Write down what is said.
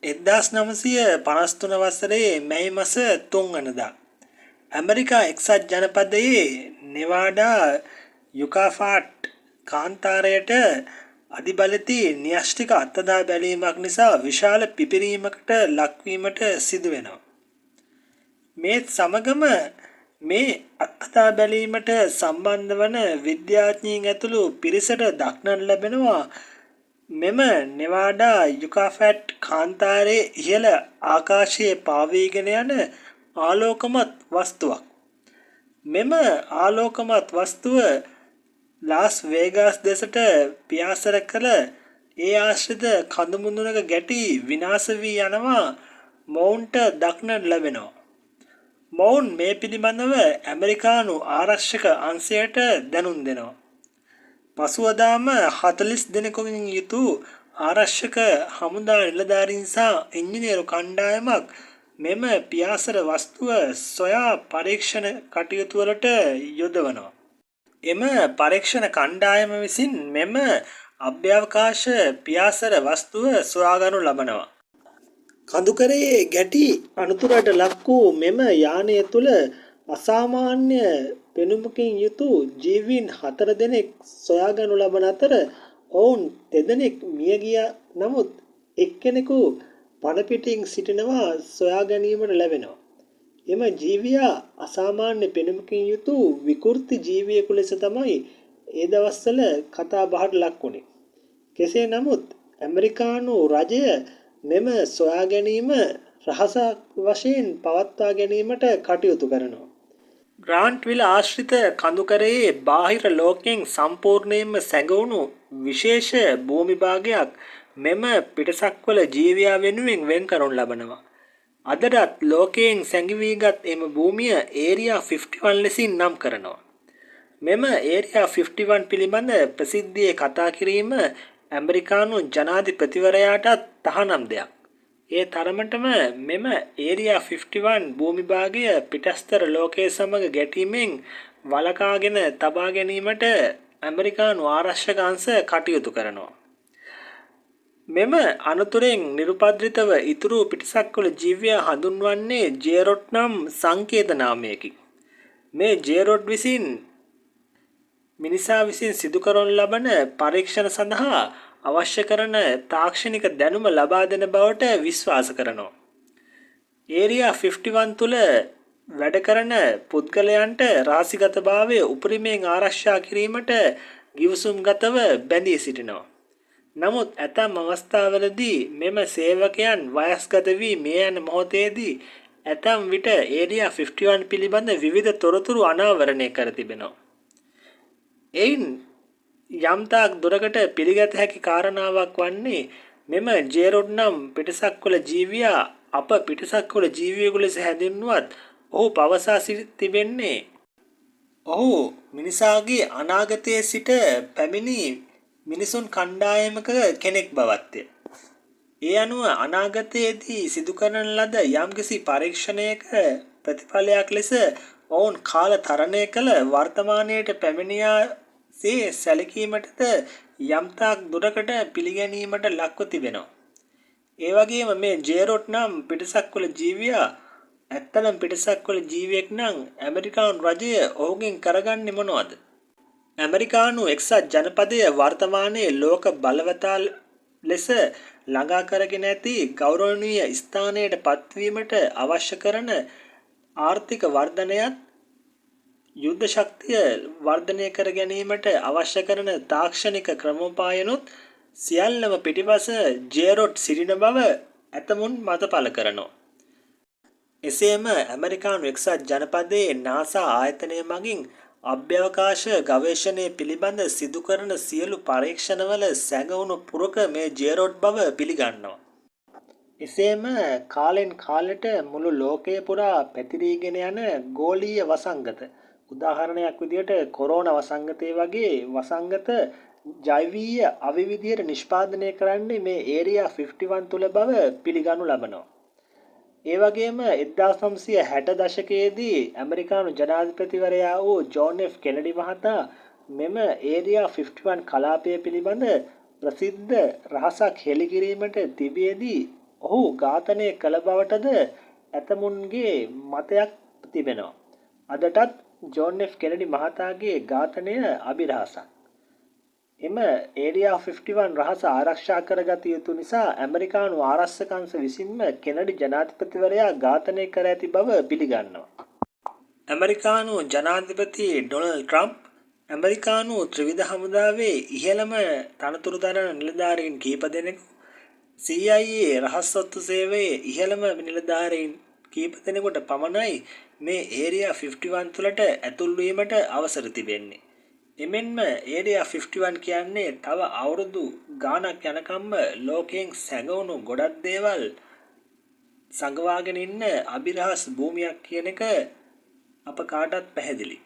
1953 වසරේ මැයි මාස 3 වෙනිදා ඇමරිකා එක්සත් ජනපදයේ නෙවාඩා යුකාෆාට් කාන්තාරයට අධිබලති න්‍යෂ්ටික අත්දැක බැලීමක් නිසා විශාල පිපිරීමකට ලක්වීමට සිදු වෙනවා. මේ සමගම මේ අත්දැක බැලීමට සම්බන්ධ වන විද්‍යාඥයින් ඇතුළු පිරිසට දක්නට ලැබෙනවා මෙම නෙවාඩා යුකාෆැට් කාන්තාරයේ ඉහළ ආකාශයේ පාවීගෙන යන ආලෝකමත් වස්තුවක්. මෙම ආලෝකමත් වස්තුව ලාස් වේගාස් දෙසට පියාසර කළ ඒ ආශ්‍රිත කඳුමුදුනක ගැටි විනාශ වී යනවා මොවුන්ට දක්නට ලැබෙනවා. මොවුන් මේ පිළිබඳව ඇමරිකානු ආරක්ෂක අංශයට දැනුම් දෙනවා. පසුවදාම 40 දෙනෙකුගෙන් යුතු ආරක්ෂක හමුදා නිලධාරීන් සහ ඉංජිනේරු කණ්ඩායමක් මෙම පියාසර වස්තුව සොයා පරීක්ෂණ කටයුතු වලට යොදවනවා. එම පරීක්ෂණ කණ්ඩායම විසින් මෙම අභ්‍යවකාශ පියාසර වස්තුව සොයාගනු ලබනවා. කඳුකරයේ ගැටි අනතුරට ලක් වූ මෙම යානය තුළ අසාමාන්‍ය පෙනුමකින් යුතු ජීවීන් 4 දෙනෙක් සොයාගනු ලබන අතර ඔවුන් දෙදෙනෙක් මිය ගියා. නමුත් එක්කෙනෙකු පණ පිටින් සිටිනවා සොයා ගැනීමට ලැබෙනවා. එම ජීවියා අසාමාන්‍ය පෙනුමකින් යුතු විකෘති ජීවියෙකු ලෙස තමයි ඒ දවස්වල කතා බහට ලක් වුණේ. කෙසේ නමුත් ඇමරිකානු රජය මෙම සොයා ගැනීම රහසක් වශයෙන් පවත්වා ගැනීමට කටයුතු කරනවා. ග්‍රාන්ට්විල ආශ්‍රිත කඳුකරයේ බාහිර ලෝකයෙන් සම්පූර්ණයෙන්ම සැඟවුණු විශේෂ භූමි භාගයක් මෙම පිටසක්වල ජීවියා වෙනුවෙන් වෙන් කරනු ලබනවා. අදටත් ලෝකයෙන් සැඟවීගත් එම භූමිය ඒරියා 51 ලෙසින් නම් කරනවා. මෙම ඒරියා 51 පිළිබඳ ප්‍රසිද්ධියේ කතා කිරීම ඇමරිකානු ජනාධිපතිවරයාටත් තහනම් දෙයක්. ඒ තරමටම මෙම ඒරියා 51 භූමි භාගය පිටස්තර ලෝකයේ සමග ගැටීමෙන් වළකාගෙන තබා ගැනීමට ඇමරිකානු ආරක්ෂක අංශ කටයුතු කරනවා. මෙම අනතුරෙන් නිරුපද්‍රිතව ඉතුරු පිටසක්වල ජීවියා හඳුන්වන්නේ ජේරොඩ් නම් සංකේත නාමයකින්. මේ ජේරොඩ් විසින් මිනිසා විසින් සිදු කරනු ලබන පරීක්ෂණ සඳහා අවශ්‍ය කරන තාක්ෂණික දැනුම ලබා දෙන බවට විශ්වාස කරනවා. ඒරියා 51 තුල වැඩ කරන පුද්ගලයන්ට රහසිගතභාවය උපරිමයෙන් ආරක්ෂා කිරීමට ගිවිසුම්ගතව බැඳී සිටිනවා. නමුත් ඇතැම් අවස්ථාවලදී මෙම සේවකයන් වයස්ගත වී මේ යන මොහොතේදී ඇතැම් විට ඒරියා 51 පිළිබඳ විවිධ තොරතුරු අනාවරණය කර තිබෙනවා. එයින් යම්තාක් දුරකට පිළිගත හැකි කාරණාවක් වන්නේ මෙම ජේරොඩ් නම් පිටසක්වල ජීවියා අප පිටසක්වල ජීවියෙකු ලෙස හැඳින්වුවත් ඔහු පවසා තිබෙන්නේ ඔහු මිනිසාගේ අනාගතයේ සිට පැමිණි මිනිසුන් කණ්ඩායමක කෙනෙක් බවත්ය. ඒ අනුව අනාගතයේදී සිදු කරන ලද යම්කිසි පරීක්ෂණයක ප්‍රතිඵලයක් ලෙස ඔවුන් කාල තරණය කළ වර්තමානයට පැමිණියාසේ සැලකීමටද යම්තාක් දුරකට පිළිගැනීමට ලක්ව තිබෙනවා. ඒ වගේම මේ ජේරොඩ් නම් පිටසක්වල ජීවියා ඇත්තනම් පිටසක්වල ජීවියෙක් නම් ඇමරිකානු රජය ඔහුගෙන් කරගන්නේ මොනවද? ඇමරිකානු එක්සත් ජනපදය වර්තමානයේ ලෝක බලවතා ලෙස ළඟා කරගෙන ඇති ගෞරවනීය ස්ථානයට පත්වීමට අවශ්‍ය කරන ආර්ථික වර්ධනයත් යුද්ධ ශක්තිය වර්ධනය කර ගැනීමට අවශ්‍ය කරන තාක්ෂණික ක්‍රමෝපායනොත් සියල්ලම පිටිපස ජේරොඩ් සිටින බව ඇතමුන් මත පළ කරනවා. එසේම ඇමරිකානු එක්සත් ජනපදයේ නාසා ආයතනය මගින් අභ්‍යවකාශ ගවේෂණය පිළිබඳ සිදු කරන සියලු පරීක්ෂණවල සැඟවුණු පුරක මේ ජේරොඩ් බව පිළිගන්නවා. එසේම කාලෙන් කාලෙට මුළු ලෝකය පුරා පැතිරීගෙන යන ගෝලීය වසංගත උදාහරණයක් විදිහට කොරෝනා වසංගතය වගේ වසංගත ජෛවීය අවිවිධයට නිෂ්පාදනය කරන්නේ මේ ඒරියා 51 තුල බව පිළිගනු ලබනවා. ඒ වගේම 1960 දශකයේදී ඇමරිකානු ජනාධිපතිවරයා වූ ජෝන් එෆ් කෙනඩි මහතා මෙම ඒරියා 51 කලාපය පිළිබඳ ප්‍රසිද්ධ රහසක් හෙළි කිරීමට තිබියදී ඔහු ඝාතනය කළ බවටද ඇතමුන්ගේ මතයක් තිබෙනවා. අදටත් ජෝන් F කෙනඩි මහතාගේ ඝාතනය අභිරහසක්. එම ඒරියා 51 රහස ආරක්ෂා කරගත යුතු නිසා ඇමරිකානු ආරක්ෂක අංශ විසින්ම කෙනඩි ජනාධිපතිවරයා ඝාතනය කර ඇති බව පිළිගන්නවා. ඇමරිකානු ජනාධිපති ඩොනල්ඩ් ට්‍රම්ප් ඇමරිකානු ත්‍රිවිධ හමුදාවේ ඉහළම තනතුරු දරන නිලධාරීන් කීප දෙනෙකු CIA රහස් ඔත්තු සේවයේ ඉහළම නිලධාරීන් කීප දෙනෙකුට පමණයි මේ ඒරියා 51 තුළට ඇතුල් වීමට අවසර තිබෙන්නේ. එමෙන්ම ඒරියා 51 කියන්නේ තව අවුරුදු ගාණක් යනකම්ම ලෝකයෙන් සැඟවුණු ගොඩක් දේවල් සංගවාගෙන ඉන්න අභිරහස් භූමියක් කියන එක අප කාටත් පැහැදිලි.